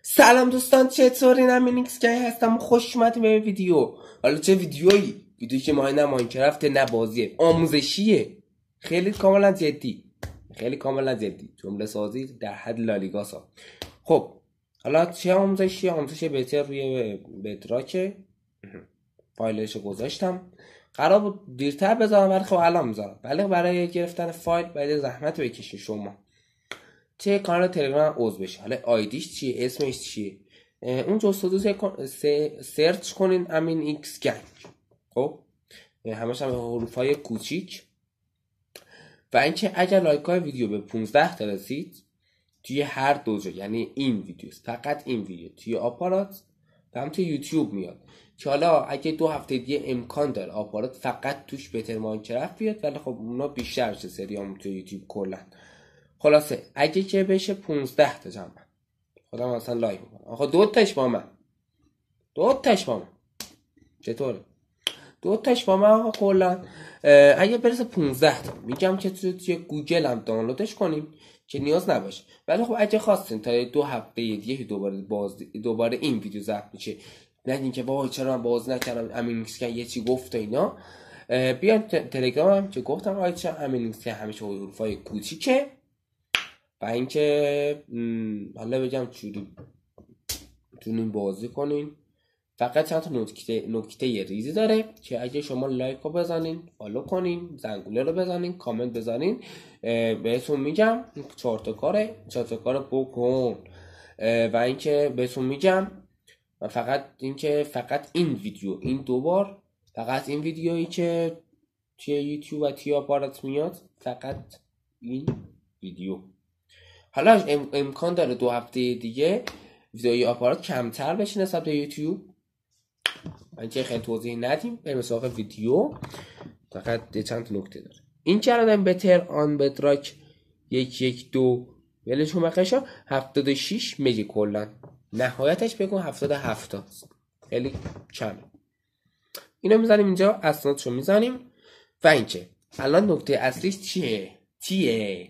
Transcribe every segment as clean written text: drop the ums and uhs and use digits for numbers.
سلام دوستان، چطورین؟ امین ایکس کی هستم. خوش اومدین به ویدیو. حالا چه ویدیویی که ما نه ماینکرافت نه بازیه، آموزشیه. خیلی کاملا جدی جمله سازی در حد لالیگاسا. خب حالا چه آموزشی؟ آموزش بهتر روی بدراک. فایلشو گذاشتم، قرار بود دیرتر بذارم ولی خب الان میذارم. ولی برای گرفتن فایل باید زحمت بکشید شما. چه کانال تلگرام عضو بشه. حالا آیدیش چیه، اسمش چیه، اون جستجو سرچ کنین امین ایکس گنگ. خب همش هم حروفای کوچیک. و اینکه اگر لایک های ویدیو به 15 تا رسید توی هر دو جا، یعنی این ویدیو، فقط این ویدیو توی آپارات و هم توی یوتیوب میاد، که حالا اگه 2 هفته دیگه امکان داره آپارات فقط توش بهتر ماینکرافت بیاد، ولی خب اونا بیشتر چه سریام توی یوتیوب کلا. خلاصه اگه که بشه 15 تا جمع خودم اصلا لایک میکنم. آخه 2 تاش با من چطوره؟ 2 تاش با من آقا. کلا اگه برسه 15 تا میگم که توی گوگل هم دانلودش کنیم که نیاز نباشه. ولی خب اگه خواستین تا 2 هفته دیگه دوباره این ویدیو ضبط میشه، نگین که وای چرا من باز نکردم، امین ایکس یه چی گفت و اینا، بیان تلگرامم که گفتم آیچه امین ایکس همیشه حروفای کوچیکه. و اینکه حالا بگم چوری میتونین بازی کنین. فقط چند تا نکته ریزی داره که اگه شما لایک رو بزنین، فالو کنین، زنگوله رو بزنین، کامنت بزنین، بهتون میگم 4 تا کار بکن. و اینکه بهتون میگم و فقط این ویدیو، این دوبار، فقط این ویدیویی که توی یوتیوب و توی آپارات میاد، فقط این ویدیو. حالا امکان داره 2 هفته دیگه ویدیوی آپارات کمتر بشه نسبت به یوتیوب. من که خیلی توضیح ندیم، بریم سراغ ویدیو. فقط چند تا نکته داره. این چرا بهتر آن بدراک 112 ولشون بخشا 76 میگه کلا، نهایتش بگم 77 است. خیلی کمه. اینو میزنیم اینجا، اسنادشو میزنیم. و اینکه الان نکته اصلیش چیه؟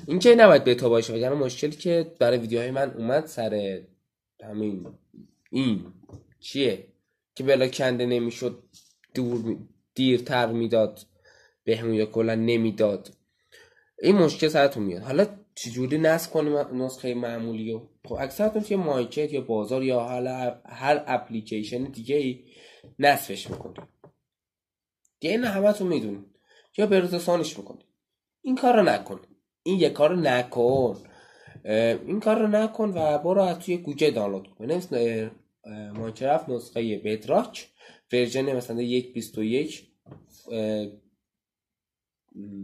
این که نباید بتا باشه، وگرنه مشکلی که برای ویدیوهای من اومد سر همین این چیه که بلا کنده نمیشد، دیرتر میداد بهمون یا کلا نمیداد، این مشکل سرتون میاد. حالا چجوری نصب کنیم نسخه معمولی رو؟ خب اکثرتون توی مارکت یا بازار یا حالا هر اپلیکیشن دیگه ای نصبش میکنید دیگه، این همتون میدونید، یا بروز رسانیش میکنید. این کار رو نکن. این یه کار رو نکن. این کار رو نکن و برو از توی گوگل دانلود کن. بنویس ماینکرافت نسخه بدراک ورژن مثلا 1.21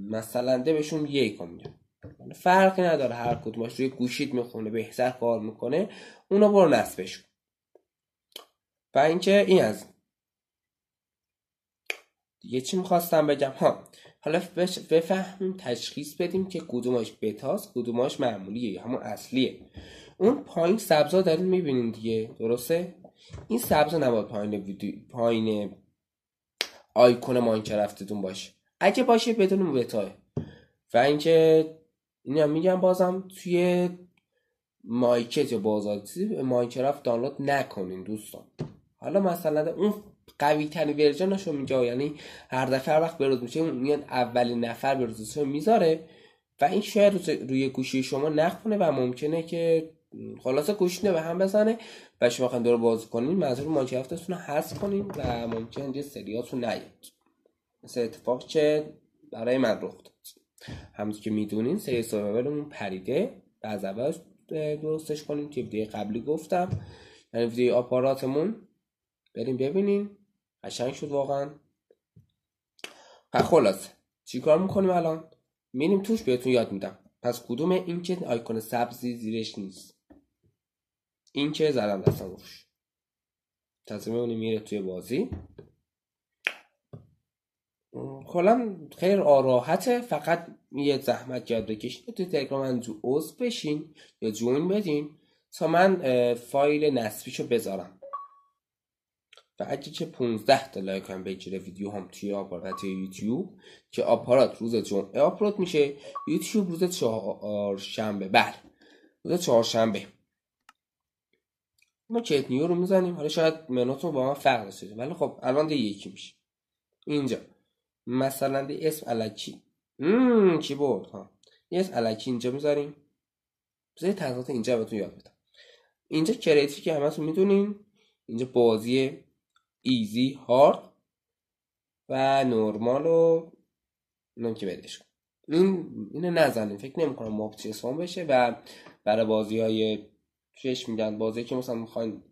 مثلا بهشون 1 میگن، فرقی نداره هر کدومش روی گوشیت میخونه بهتر کار میکنه، اونو برو نصبش کن. و اینکه این از دیگه چی میخواستم بگم حالا بفهمیم تشخیص بدیم که کدومش بتاست کدومش معمولیه، همون اصلیه. اون پایین سبزا دارین میبینین دیگه، درسته؟ این سبزا نباید پایین آیکون ماینکرافتتون باشه. اگه باشه بدون بتاه. و اینکه اینو میگم بازم توی مارکت یا بازار ماینکرافت دانلود نکنین دوستان. حالا مثلا اون قوی ترین ورژنشو میگه، یعنی هر دفعه وقت بروز میشه میاد اولین نفر بروزشو میذاره و این شاید روی گوشی شما نخونه و ممکنه که خلاصه گوشی به هم بزنه و شما خواهید دور بازی کنین، منظور ماینکرافتتون رو حذف کنین و ممکنه یه سریاتون نیاد. مثل اتفاق که برای من رخ داد. همونطور که میدونین سری سرورمون پریده و از اول درستش کنیم که ویدیو قبلی گفتم، یعنی ویدیو آپاراتمون بریم ببینین قشنگ شد واقعا. خلاص چی کار میکنیم الان؟ میریم توش، بهتون یاد میدم. پس کدومه؟ این که آیکون سبزی زیرش نیست، این که زدم دستم روش، تصمیم اونی میره توی بازی. کلا خیلی راحته، فقط یه زحمت یاد بکشین توی تلگرام من عضو بشین یا جوین بدین تا من فایل نصبیشو بذارم. و اگه که 15 تا لایک هم بگیره ویدیو هم توی آپارات یوتیوب، که آپارات روز جمعه آپلود میشه، یوتیوب روز چهارشنبه. بله روز چهارشنبه. ما چت نیو رو میزنیم. حالا شاید منوتون با من فرق داشته ولی خب الان دیگه یکی میشه. اینجا مثلا دی اسم الکی کی بود ها، یه اسم الکی اینجا میذاریم. بذارید تغییرات اینجا بهتون یاد بدم. اینجا کریتیو که همتون میدونین، اینجا بازی ایزی، هارد و نورمال و اینم که بدش کن. اینو نزنیم، فکر نمی‌کنم ماب چسون بشه و برای بازی‌های چش میگن بازی که مثلا میخواین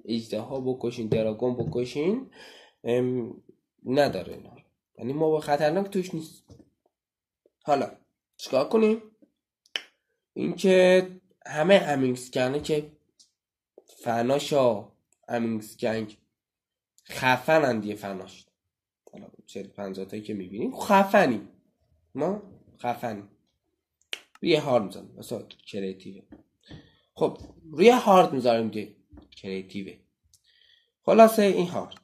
اژدها بکشین، دراگون بکشین، نداره اینا، یعنی ماب خطرناک توش نیست. حالا چیکار کنیم؟ این که همه امینگسکنه که فناشا امینگسکنگ خفنن دیگه، فناش حالا 40-50 تایی که میبینیم خفنیم، ما خفنیم. روی هارد میزنیم مثلا کریتیوه. خب روی هارد میذاریم دیگه کریتیوه. خلاصه این هارد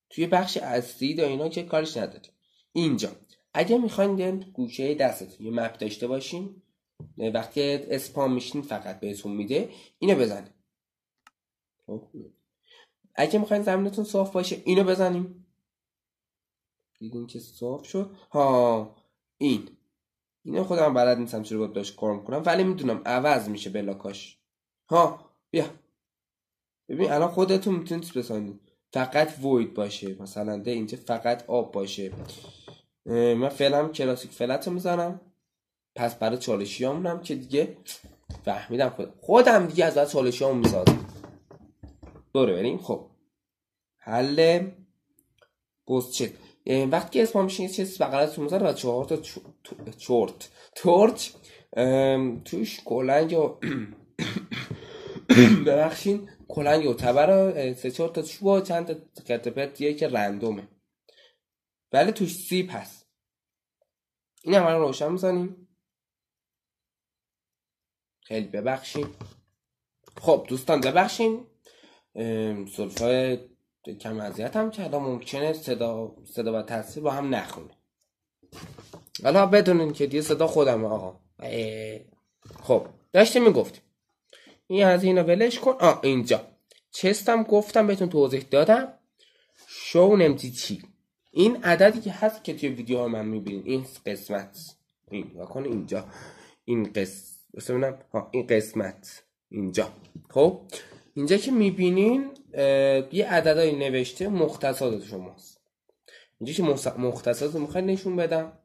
توی بخش اصلی دا اینا که کارش نداریم. اینجا اگه میخواین گوشه دستتون یه مپ داشته باشین، وقتی اسپام میشین فقط بهتون میده اینو بزنیم. اگه میخواین زمینتون صاف باشه اینو بزنیم. دیدین که صاف شد. ها اینو خودم بلد نیستم چرا باید داشت کار میکنم، ولی میدونم عوض میشه بلاکاش. ها بیا ببین الان خودتون میتونید بسازید فقط وید باشه، مثلا ده اینجا فقط آب باشه. من فعلا کلاسیک فلت رو میزنم، پس برای چالشی همونم که دیگه فهمیدم خودم دیگه از چالشی همون میسازم. دوره بریم. خب حل گوست وقتی که اسپام میشه چیز بغلتون میذاره و 4 تا تورچ توش کلنگ و ببخشین کلنگ و تبر 3-4 تا چوب و چند تا کتپت که رندومه ولی توش سیب هست. این هم رو روشن میزنیم. خیلی ببخشین. خب دوستان ببخشین سلفای کم اذیت هم که الان ممکنه صدا و تصویر با هم نخونه. حالا بدونین که دیگه صدا خودمه آقا. خب داشتیم میگفتیم این از اینو ولش کن. اینجا چستم گفتم بهتون توضیح دادم. شو نمتی چی این عددی که هست که توی ویدیو من میبینین، این قسمت این واکن اینجا این این قسمت اینجا. خب اینجا که میبینین یه عددایی نوشته مختصات شماست. اینجا که مختصات رو میخواد نشون بدم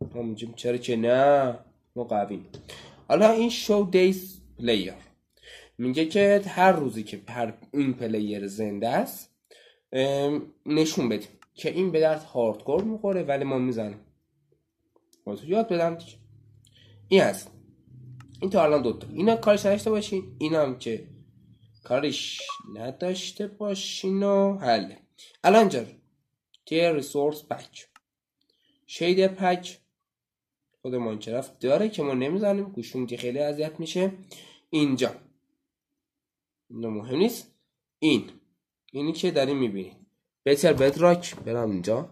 چرا که نه ما قویم. حالا این شو دیز پلیر میگه که هر روزی که این پلیر زنده است نشون بدیم که این به درد هاردکور میخوره ولی ما میزنیم. واسه یاد بدم دیگه. این هست. این تا الان دوتا اینا کارش نداشته باشین، اینا هم که کارش نداشته باشین و حله. الان اینجا تیر ریسورس پک شیدر پک خود ماینکرافت داره که ما نمیزنیم، گوشون که خیلی اذیت میشه. اینجا اینو مهم نیست. اینی که داریم میبینید بهتر بدراک برم اینجا.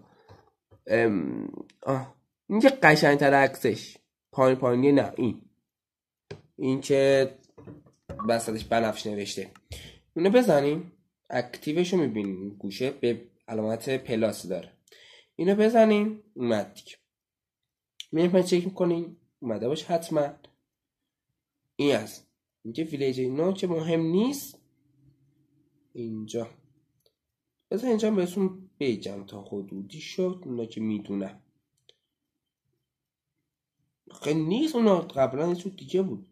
این که قشنگ تر عکسش پایینی نه این که بساتش بنفش نوشته اینو بزنیم اکتیوشو میبینیم گوشه به علامت پلاس داره. اینو بزنیم اومد دیگه. میریم چک میکنیم اومده باشه حتما. این هست اینجا ویلیج نو که مهم نیست. اینجا بذار اینجا بهتون بگم تا حدودی شد اونا که میدونم خیلی نیست. اونا قبلا یه چود دیگه بود.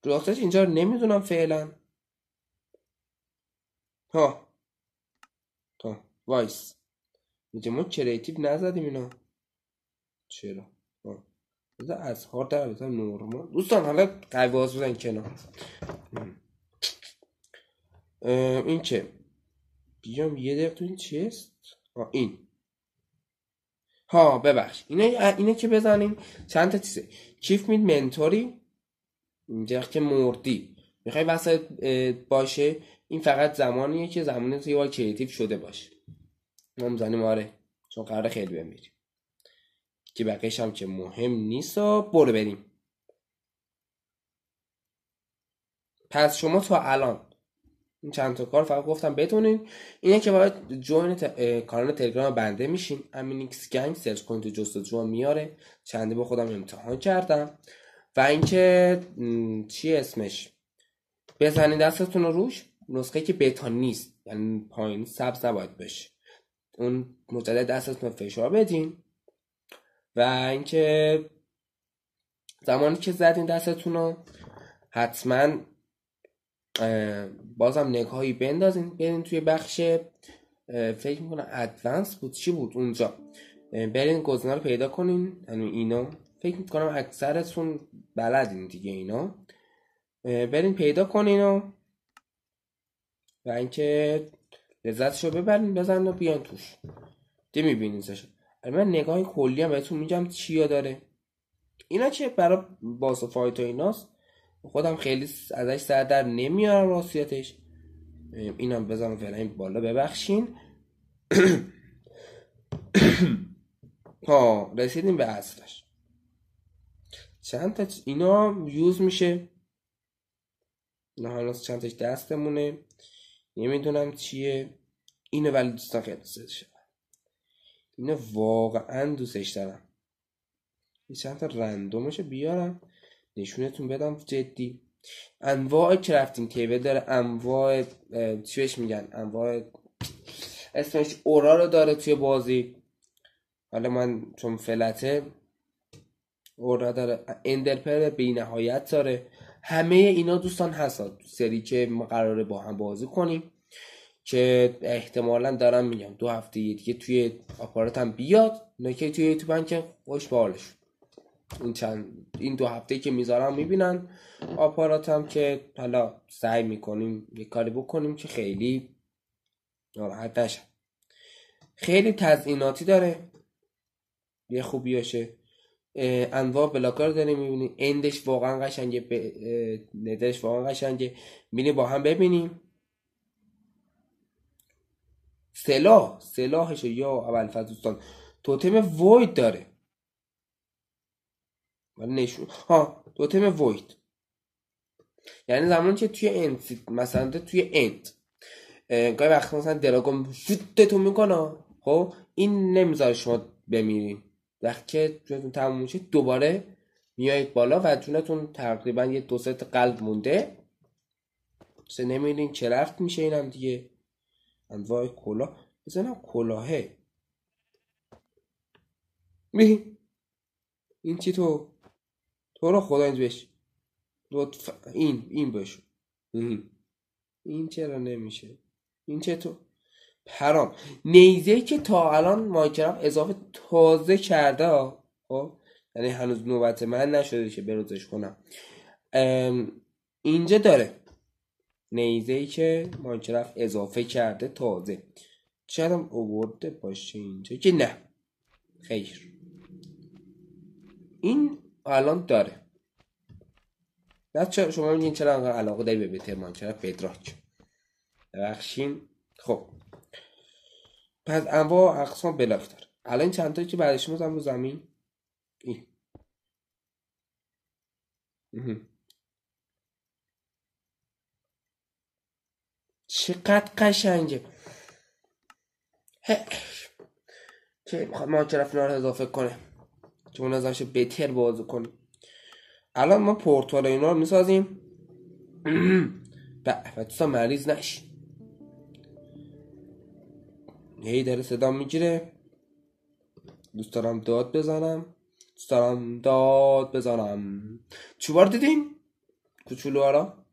راستش اینجا رو نمیدونم فعلا. تا وایس اینجا ما کریتیو نزدیم اینا چرا؟ بذار از هارد در بذار نورمال. دوستان حالا قواز بزن کنار. این که بیام یه دقیقه تو این چیست؟ این ببخش اینه که بزنیم چند تا چیزه. کیف مید منتوری اینجا که مردی میخوای وسط باشه. این فقط زمانیه که زمانه یه بار کریتیو شده باشه. ما میزنیم آره چون قراره خیلی بمیریم که بقیش هم که مهم نیست و برو بریم. پس شما تا الان این چند تا کار فقط گفتم بدونین. اینه که باید جوین کانال تلگرام بنده میشین. امینیکس گنگ سرچ کنید تو جستجو میاره. چنده با خودم امتحان کردم. و اینکه چی اسمش، بزنین دستتون رو روش. نسخه که بتا نیست، یعنی پایین سبز نباید بشه، اون مجدد دستتون رو فشار بدین. و اینکه زمانی که زدین دستتون رو حتما بازم نگاهی بندازین، برین توی بخش فکر میکنم ادوانس بود چی بود اونجا، برین گزینه رو پیدا کنین. یعنی اینا فکر میکنم اکثرتون بلدین دیگه، اینا برین پیدا کنین و اینکه لذتشو ببرین، بزنین و بیان توش دی میبینین سشو. من نگاه کلی هم بهتون میگم چیا داره. اینا چه برای باس و فایت و ایناست، خودم خیلی ازش سر در نمیارم راستیتش. اینم بزنم فعلا این بالا، ببخشین. ها رسیدیم به اصلش. چند تا اینا یوز میشه، نه هنوز چند تاش دستمونه نمیدونم چیه. اینو ولی دوستان خیلی دوستش دارم، اینو واقعا دوستش دارم. این چند تا رندومشو بیارم نشونتون بدم جدی. انواع کرافتینگ تیبل داره، انواع چی بهش میگن، انواع اسمش اورا رو داره توی بازی. حالا من چون فلته اورا داره، اندرپر بی نهایت داره. همه اینا دوستان هستن تو سری که ما قراره با هم بازی کنیم که احتمالا دارم میگم 2 هفته دیگه توی آپاراتم بیاد. نکه توی یوتیوبن که خوش بالش این 2 هفته که میذارم میبینن آپاراتم، که حالا سعی میکنیم یه کاری بکنیم که خیلی ناراحت نشن. خیلی تزییناتی داره، یه خوبیاشه. انواع بلاکار داره میبینی، اندش واقعا قشنگه، ندش واقعا قشنگه. میریم با هم ببینیم. سلاحش یا اول فاز دوستان توتم وید داره، ولی نشون توتم وید یعنی زمانی که توی اند مثلا توی اند گاهی وقتا مثلا دراگون شوتتون میکنه، خب این نمیذاره شما بمیرین. وقتی که جونتون تموم میشه دوباره میایید بالا و جونتون تقریبا یه 2 ست قلب مونده، سه نمیرین چه رفت میشه. اینم دیگه انواع کلاه. بزنم کلاهه این چی تو رو خدا اینج بش این بشو. این چرا نمیشه؟ این چطور؟ پرام نیزه که تا الان مایکرافت اضافه تازه کرده، خب یعنی هنوز نوبت من نشده که بروزش کنم. اینجا داره نیزه‌ای که مایکرافت اضافه کرده تازه. شاید هم آورده باشه اینجا که نه خیر، این الان داره. بچه شما میگین چرا انقدر علاقه داری به بهتر مایکرافت بدراک؟ ببخشین. خب پس انواع اقسام بلاک داره. الان این چند تایی که بعدش میذارم رو زمین، این چقدر قشنگه. چه میخواد مایکرافت اینا رو اضافه کنه که اون ازش بهتر بازی کنه. الان ما پورتال اینا رو میسازیم و دوستا مریض نشی. هی داره صدا میگیره، دوست دارم داد بزنم. چوبار دیدین؟ کوچولو ها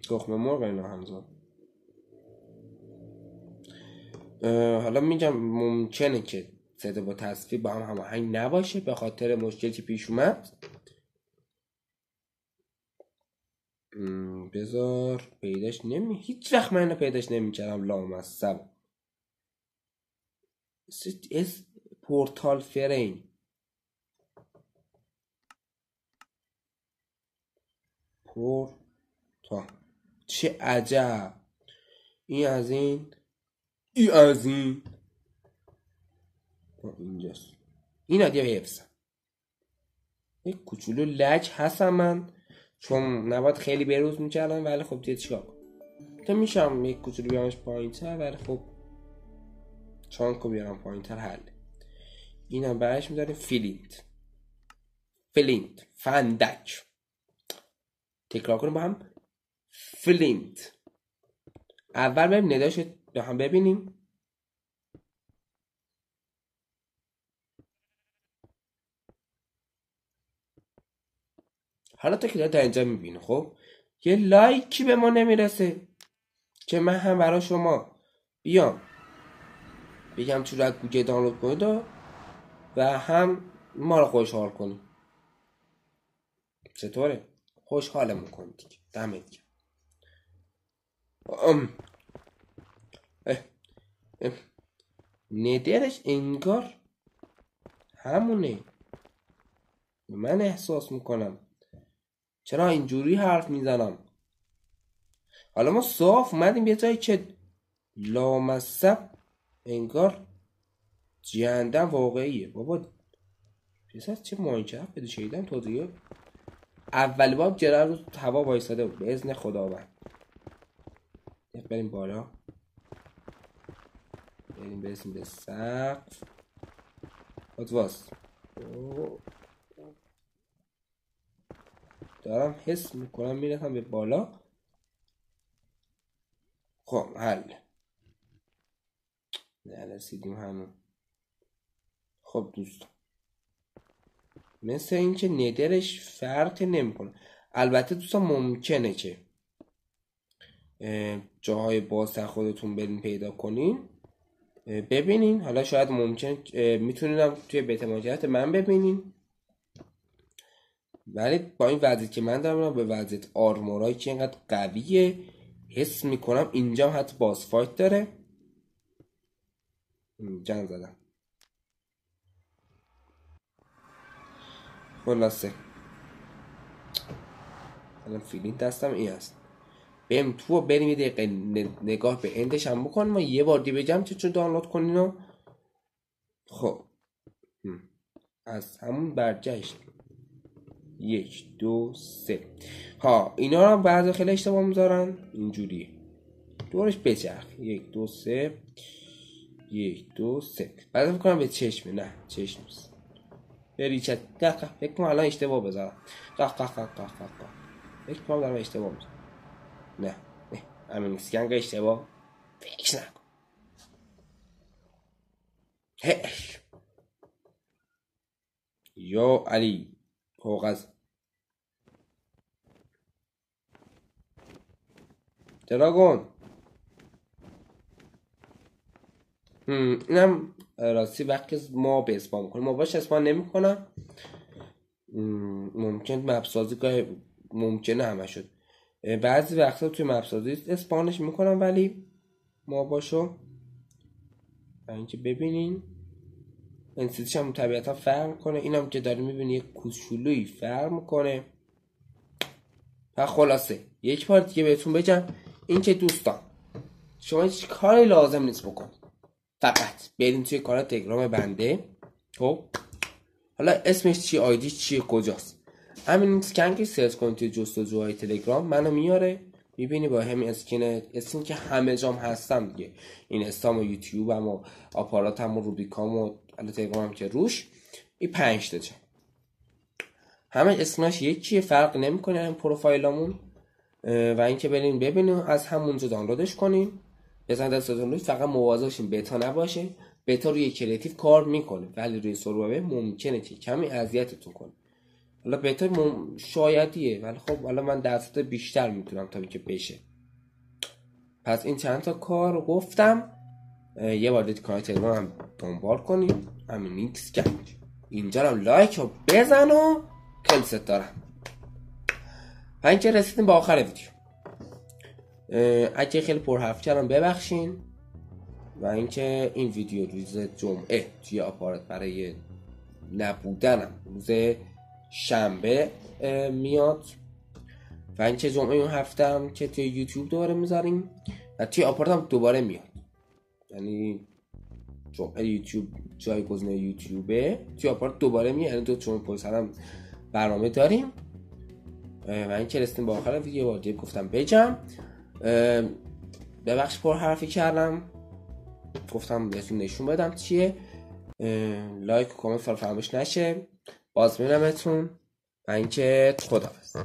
تخم مرغ اینا همزاد. حالا میگم ممکنه که صدا با تصویر با هم هماهنگ نباشه به خاطر مشکلی که پیش اومد. بذار پیداش هیچ وقت من اینو پیداش نمیکردم. لامصب پورتال فریم پورتال، چه عجب. این از این اینجاست. این عدیه حفظم یک کوچولو لج هستم من چون نباید خیلی بروز میکردم، ولی خب دیگه چیکار کنم. تو میشم یک کوچولو بیامش پایین تر، ولی خب چانکو بیارم پایین تر حل. اینم برش میداریم فلینت فندک. تکرار کنیم با هم. فلینت. اول بریم نداشت با هم ببینیم. حالا تا که تا اینجا میبینه، خب یه لایکی به ما نمیرسه که من هم برای شما بیام بگم چرا از گوگل دانلود کنید و هم ما رو خوشحال کنید. چطوره؟ خوشحالمون کنید دیگه. دمت گرم. ندرش انگار همونه. من احساس میکنم چرا اینجوری حرف میزنم. حالا ما صاف اومدیم یه جایی که لامصب انگار جهنم واقعیه. بابا پسر چه ماینکرافت بده شیدم تازه. اول بار جرار رو هوا وایساده بود به اذن خداوند. بریم بالا، برسیم به سقف. ادواس دارم حس میکنم میرسم به بالا. خب حل نرسیدیم هنوز. خب دوستان مثل اینکه ندرش فرق نمیکنه. البته دوستان ممکنه که جاهای باز خودتون برین پیدا کنین ببینین. حالا شاید ممکن میتونینم توی بیت ماجرات من ببینین، ولی با این وضعیت که من دارم به وضعیت آرمورایی که اینقدر قویه حس میکنم اینجا هم حتی باز فایت داره. جن زدم. خلاصه الان فیلینگ دستم این هست. بریم تو و بریم یه دقیقه نگاه به اندش هم بکنم و یه بار دیگه بگم چون دانلود کنین و خب از همون برجشت 1 2 3 ها. اینا رو هم بعضی خیلی اشتباه میذارن اینجوریه دورش بچرخ 1 2 3 1 2 3. بعد فکر کنم به چشمه. نه چشم نیست. بری چت فکر کنم الان اشتباه بذارم. فکر کنم دارم اشتباه میذارم. نه همین اسکنگ اشتباه فکر نکن. هش یا علی کاغذ دراگون. اینم راستی وقتی ما به اسپان کنیم ما باش اسپان نمی کنم. ممکن مپسازی که ممکنه همه شد بعضی وقتا توی مپسازی اسپانش میکنم، ولی ما باشو اینکه ببینین انسیتش هم طبیعتا فرق میکنه. اینم که داری میبینی یک کوچولویی فرق میکنه. و خلاصه یک بار دیگه بهتون بگم این که دوستان شما هیچ کاری لازم نیست بکنید، فقط برین توی کانال تلگرام بنده. خب حالا اسمش چی، آیدیش چیه، کجاست، همین اسکن که سرچ کنید توی جستجوهای تلگرام منو میاره میبینی با همین اسکن که همه جام هستم دیگه. این استام و یوتیوبم و آپاراتم و روبیکام و تلگرامم که روش این 5 تا همه اسمش یکیه، فرق نمیکنه این پروفایلمون. و اینکه برین ببینین از همونجا دانلودش کنین. بزن دست دانلود، فقط مواظب شین بتا نباشه. بتا روی کریتیو کار میکنه ولی روی سرور ممکنه که کمی اذیتتون کنه. حالا بتا شایدیه ولی خب حالا من درصد بیشتر میتونم تا که بشه. پس این چند تا کار گفتم. یه بار دید کانال تلگرام هم دنبال کنین. همین نیکس گنج اینجا هم لایک رو بزن و خیلی ست دارم. و اینکه رسیدیم با آخر ویدیو. اگه خیلی پرحرف کردم ببخشین. و اینکه این ویدیو روز جمعه توی آپارات برای نبودنم روز شنبه میاد. و اینکه جمعه اون هفته هم که توی یوتیوب دوباره میذاریم و توی آپارات هم دوباره میاد. یعنی جمعه یوتیوب جایگزین یوتیوبه توی آپارات دوباره میاد. یعنی دو چون پشت هم برنامه داریم. و این که رسیدیم با آخر ویدیو واجب گفتم بجم. ببخش پر حرفی کردم، گفتم بهتون نشون بدم چیه. لایک و کامنت فراموش نشه. باز میبینمتون و اینکه خداحافظ.